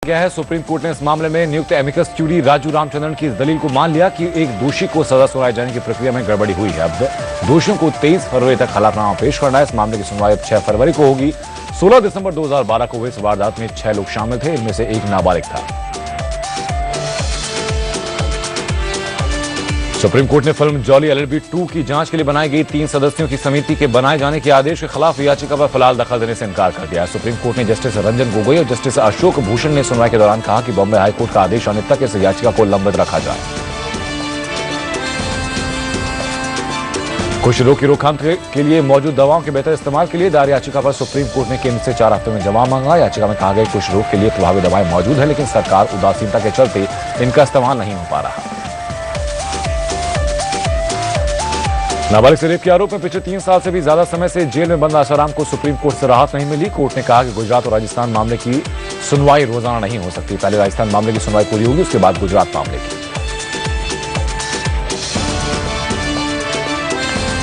गया है। Supreme court ने इस मामले में नियुक्त एमिकस क्यूरी राजू रामचंद्रन की इस दलील को मान लिया कि एक दोषी को सजा सुनाए जाने की प्रक्रिया में गड़बड़ी हुई है। अब दोषियों को 23 फरवरी तक हलफनामा पेश करना है। इस मामले की सुनवाई अब 6 फरवरी को होगी। 16 दिसंबर 2012 को हुई इस वारदात में 6 लोग शामिल थे, इनमें से एक नाबालिग था। सुप्रीम कोर्ट ने फिल्म जॉली LLB 2 की जांच के लिए बनाई गई 3 सदस्यों की समिति के बनाए जाने के आदेश के खिलाफ याचिका पर फिलहाल दखल देने से इनकार कर दिया है। सुप्रीम कोर्ट ने जस्टिस रंजन गोगोई और जस्टिस अशोक भूषण ने सुनवाई के दौरान कहा कि बॉम्बे हाईकोर्ट का आदेश आने तक इस याचिका को लंबित रखा जाए। कुष्ठ रोग की रोकथाम के लिए मौजूद दवाओं के बेहतर इस्तेमाल के लिए दायर याचिका पर सुप्रीम कोर्ट ने केंद्र से 4 हफ्ते में जवाब मांगा। याचिका में कहा गया कुष्ठ रोग के लिए प्रभावी दवाएं मौजूद है, लेकिन सरकार उदासीनता के चलते इनका इस्तेमाल नहीं हो पा रहा। नाबालिग से रेप के आरोप में पिछले 3 साल से भी ज्यादा समय से जेल में बंद आसाराम को सुप्रीम कोर्ट से राहत नहीं मिली। कोर्ट ने कहा कि गुजरात और राजस्थान मामले की सुनवाई रोजाना नहीं हो सकती। पहले राजस्थान मामले की सुनवाई पूरी होगी, उसके बाद गुजरात मामले की।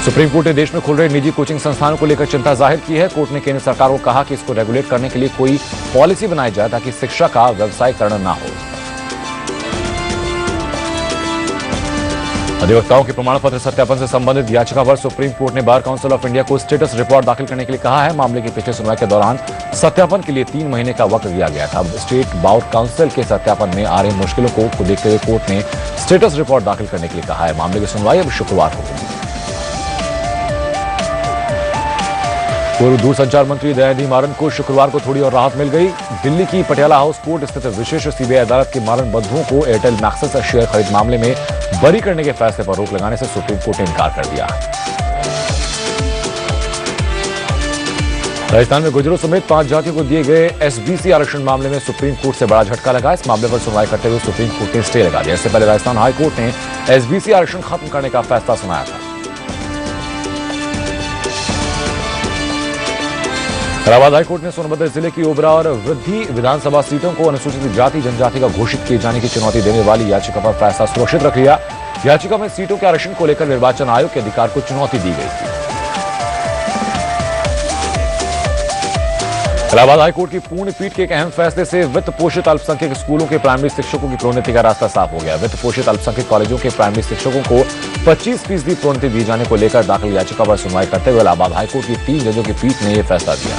सुप्रीम कोर्ट ने देश में खुल रहे निजी कोचिंग संस्थानों को लेकर चिंता जाहिर की है। कोर्ट ने केंद्र सरकार को कहा कि इसको रेगुलेट करने के लिए कोई पॉलिसी बनाई जाए ताकि शिक्षा का व्यवसायीकरण ना हो। अधिवक्ताओं के प्रमाण पत्र सत्यापन से संबंधित याचिका पर सुप्रीम कोर्ट ने बार काउंसिल ऑफ इंडिया को स्टेटस रिपोर्ट दाखिल करने के लिए कहा है। मामले की पिछली सुनवाई के दौरान सत्यापन के लिए 3 महीने का वक्त दिया गया था। स्टेट बार काउंसिल के सत्यापन में आ रही मुश्किलों को देखते हुए कोर्ट ने स्टेटस रिपोर्ट दाखिल करने के लिए कहा है। मामले की सुनवाई अब शुक्रवार होगी। पूर्व दूरसंचार मंत्री दयानिधि मारन को शुक्रवार को थोड़ी और राहत मिल गई। दिल्ली की पटियाला हाउस कोर्ट स्थित विशेष सीबीआई अदालत के मारन बंधुओं को एयरटेल मैक्सिस शेयर खरीद मामले में बरी करने के फैसले पर रोक लगाने से सुप्रीम कोर्ट ने इनकार कर दिया। राजस्थान में गुर्जरों समेत 5 जातियों को दिए गए SBC आरक्षण मामले में सुप्रीम कोर्ट से बड़ा झटका लगा। इस मामले पर सुनवाई करते हुए सुप्रीम कोर्ट ने स्टे लगा दिया। इससे पहले राजस्थान हाई कोर्ट ने SBC आरक्षण खत्म करने का फैसला सुनाया था। इलाहाबाद हाईकोर्ट ने सोनभद्र जिले की ओबरा और वृद्धि विधानसभा सीटों को अनुसूचित जाति जनजाति का घोषित किए जाने की चुनौती देने वाली याचिका पर फैसला सुरक्षित रख लिया। याचिका में सीटों के आरक्षण को लेकर निर्वाचन आयोग के अधिकार को चुनौती दी गई थी। इलाहाबाद हाईकोर्ट की पूर्ण पीठ के एक अहम फैसले से वित्त पोषित अल्पसंख्यक स्कूलों के प्राइमरी शिक्षकों की प्रोन्नति का रास्ता साफ हो गया। वित्त पोषित अल्पसंख्यक कॉलेजों के प्राइमरी शिक्षकों को 25% प्रोन्नति दी जाने को लेकर दाखिल याचिका पर सुनवाई करते हुए इलाहाबाद हाईकोर्ट की 3 जजों की पीठ ने यह फैसला दिया।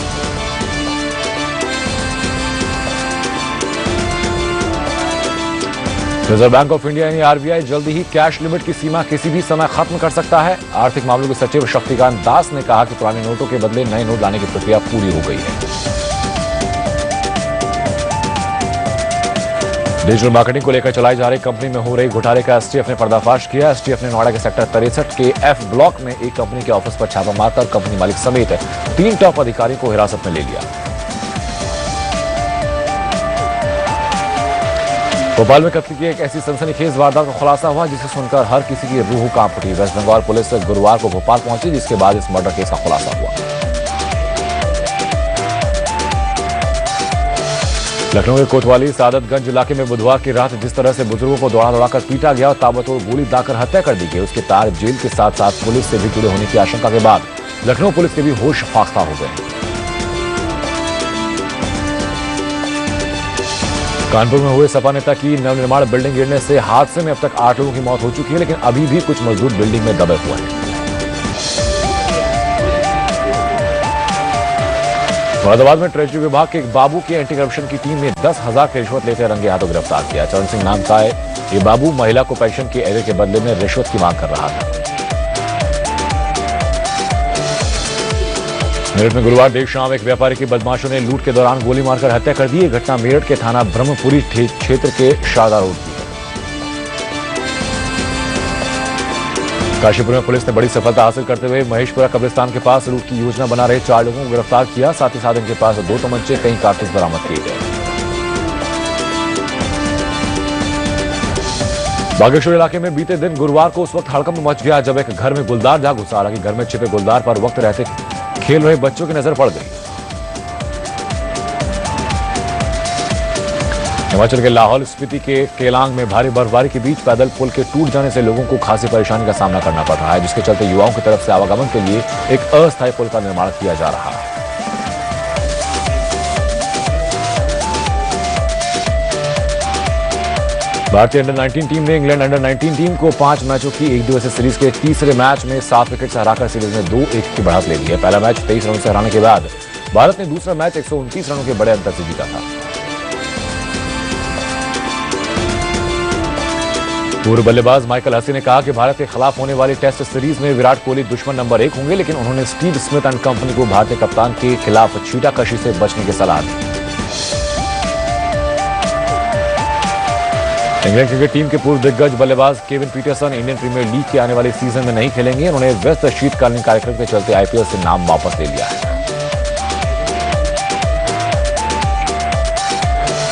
रिजर्व बैंक ऑफ इंडिया यानी RBI जल्दी ही कैश लिमिट की सीमा किसी भी समय खत्म कर सकता है। आर्थिक मामलों के सचिव शक्तिकांत दास ने कहा कि पुराने नोटों के बदले नए नोट लाने की प्रक्रिया पूरी हो गई है। डिजिटल मार्केटिंग को लेकर चलाई जा रही कंपनी में हो रही घोटाले का STF ने पर्दाफाश किया। STF ने नोएडा के सेक्टर 63 के F ब्लॉक में एक कंपनी के ऑफिस पर छापा मारकर कंपनी मालिक समेत 3 टॉप अधिकारियों को हिरासत में ले लिया। भोपाल में कत्ल की एक ऐसी सनसनीखेज वारदात का खुलासा हुआ जिसे सुनकर हर किसी की रूह कांप उठी। वेस्ट बंगाल पुलिस गुरुवार को भोपाल पहुंची, जिसके बाद इस मर्डर केस का खुलासा हुआ। लखनऊ के कोतवाली सादतगंज इलाके में बुधवार की रात जिस तरह से बुजुर्गों को दौड़ा दौड़ाकर पीटा गया और ताबड़तोड़ गोली दागकर हत्या कर दी गई, उसके तार जेल के साथ साथ पुलिस से भी जुड़े होने की आशंका के बाद लखनऊ पुलिस के भी होश फाख्ता हो गए। कानपुर में हुए सपा नेता की नवनिर्माण बिल्डिंग गिरने से हादसे में अब तक 8 लोगों की मौत हो चुकी है, लेकिन अभी भी कुछ मजदूर बिल्डिंग में दबे हुए हैं। मुरादाबाद में ट्रेजरी विभाग के एक बाबू की एंटी करप्शन की टीम ने 10,000 की रिश्वत लेते रंगे हाथों गिरफ्तार किया। चरण सिंह नाम का ये बाबू महिला को पेंशन के एरियर के बदले में रिश्वत की मांग कर रहा था। मेरठ में गुरुवार देर शाम एक व्यापारी की बदमाशों ने लूट के दौरान गोली मारकर हत्या कर दी। घटना मेरठ के थाना ब्रह्मपुरी क्षेत्र के शारदा रोड की है। काशीपुर में पुलिस ने बड़ी सफलता हासिल करते हुए महेशपुरा कब्रिस्तान के पास लूट की योजना बना रहे 4 लोगों को गिरफ्तार किया। साथ ही साथ इनके पास 2 तमंचे, कई कारतूस बरामद किए गए। बागेश्वर इलाके में बीते दिन गुरुवार को उस वक्त हड़कंप मच गया जब एक घर में गुलदार जा घुसा। हालांकि घर में छिपे गुलदार पर वक्त रहते खेल रहे बच्चों की नजर पड़ गई। हिमाचल के लाहौल स्पीति के केलांग में भारी बर्फबारी के बीच पैदल पुल के टूट जाने से लोगों को खासी परेशानी का सामना करना पड़ रहा है, जिसके चलते युवाओं की तरफ से आवागमन के लिए एक अस्थायी पुल का निर्माण किया जा रहा है। भारतीय अंडर 19 टीम ने इंग्लैंड अंडर 19 टीम को 5 मैचों की एक दिवसीय सीरीज के तीसरे मैच में 7 विकेट से हराकर सीरीज में 2-1 की बढ़त ले ली है। पहला मैच 23 रनों से हराने के बाद भारत ने दूसरा मैच 129 रनों के बड़े अंतर से जीता था। पूर्व बल्लेबाज माइकल हसी ने कहा कि भारत के खिलाफ होने वाली टेस्ट सीरीज में विराट कोहली दुश्मन नंबर 1 होंगे, लेकिन उन्होंने स्टीव स्मिथ एंड कंपनी को भारतीय कप्तान के खिलाफ छींटाकशी से बचने की सलाह दी। इंग्लैंड क्रिकेट टीम के पूर्व दिग्गज बल्लेबाज Kevin Pietersen Indian Premier League के आने वाले सीजन में नहीं खेलेंगे। उन्होंने व्यस्त शीतकालीन कार्यक्रम के चलते आईपीएल से नाम वापस ले लिया है।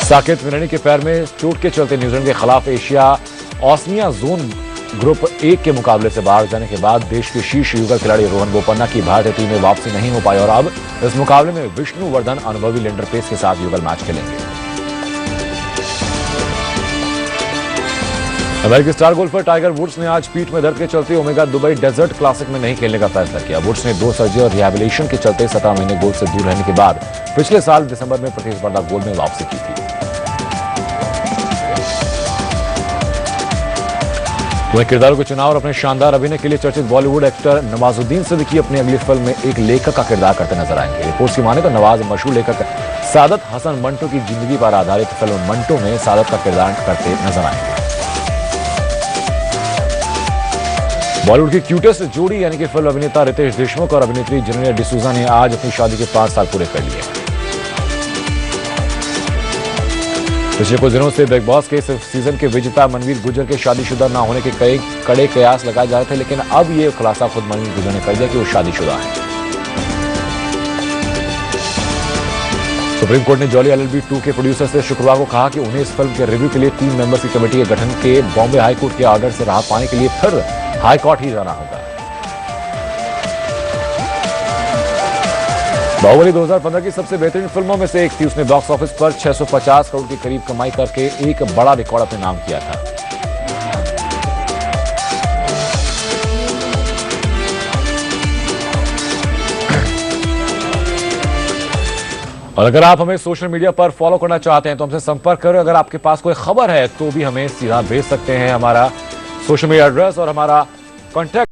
साकेत मिरानी के पैर में चोट के चलते न्यूजीलैंड के खिलाफ एशिया ओसनिया जोन ग्रुप 1 के मुकाबले से बाहर जाने के बाद देश के शीर्ष युगल खिलाड़ी रोहन बोपन्ना की भारतीय टीम में वापसी नहीं हो पाई और अब इस मुकाबले में विष्णुवर्धन अनुभवी लेंडर पेस के साथ युगल मैच खेलेंगे। अमेरिकी स्टार गोल्फर टाइगर वुड्स ने आज पीठ में दर्द के चलते ओमेगा दुबई डेजर्ट क्लासिक में नहीं खेलने का फैसला किया। वुड्स ने 2 सर्जरी और रिहैबिलिटेशन के चलते 17 महीने गोल्फ से दूर रहने के बाद पिछले साल दिसंबर में प्रतिस्पर्धा गोल्ड में वापसी की थी। वहीं किरदारों के चुनाव और अपने शानदार अभिनय के लिए चर्चित बॉलीवुड एक्टर नवाजुद्दीन सिद्दीकी अपनी अगली फिल्म में एक लेखक का किरदार करते नजर आएंगे। रिपोर्ट्स की माने तो नवाज मशहूर लेखक सादत हसन मंटो की जिंदगी पर आधारित फिल्म मंटो में सादत का किरदार करते नजर आएंगे। बॉलीवुड की क्यूटेस्ट जोड़ी यानी कि फिल्म अभिनेता रितेश देशमुख और अभिनेत्री जेनेलिया डिसूजा ने आज अपनी शादी के 5 साल पूरे कर लिए। पिछले कुछ दिनों से बिग बॉस के इस सीजन के विजेता मनवीर गुर्जर के शादीशुदा न होने के कई कड़े कयास लगाए जा रहे थे, लेकिन अब ये खुलासा खुद मनवीर गुर्जर ने कर दिया कि वो शादीशुदा है। सुप्रीम कोर्ट ने जॉली एलएलबी 2 के प्रोड्यूसर से शुक्रवार को कहा कि उन्हें इस फिल्म के रिव्यू के लिए 3 मेंबर्स की कमेटी के गठन के बॉम्बे हाई कोर्ट के ऑर्डर से राहत पाने के लिए फिर हाई कोर्ट ही जाना होगा। बाहुबली 2015 की सबसे बेहतरीन फिल्मों में से एक थी। उसने बॉक्स ऑफिस पर 650 करोड़ के करीब कमाई करके एक बड़ा रिकॉर्ड अपने नाम किया था। और अगर आप हमें सोशल मीडिया पर फॉलो करना चाहते हैं तो हमसे संपर्क करें। अगर आपके पास कोई खबर है तो भी हमें सीधा भेज सकते हैं। हमारा सोशल मीडिया एड्रेस और हमारा कॉन्टैक्ट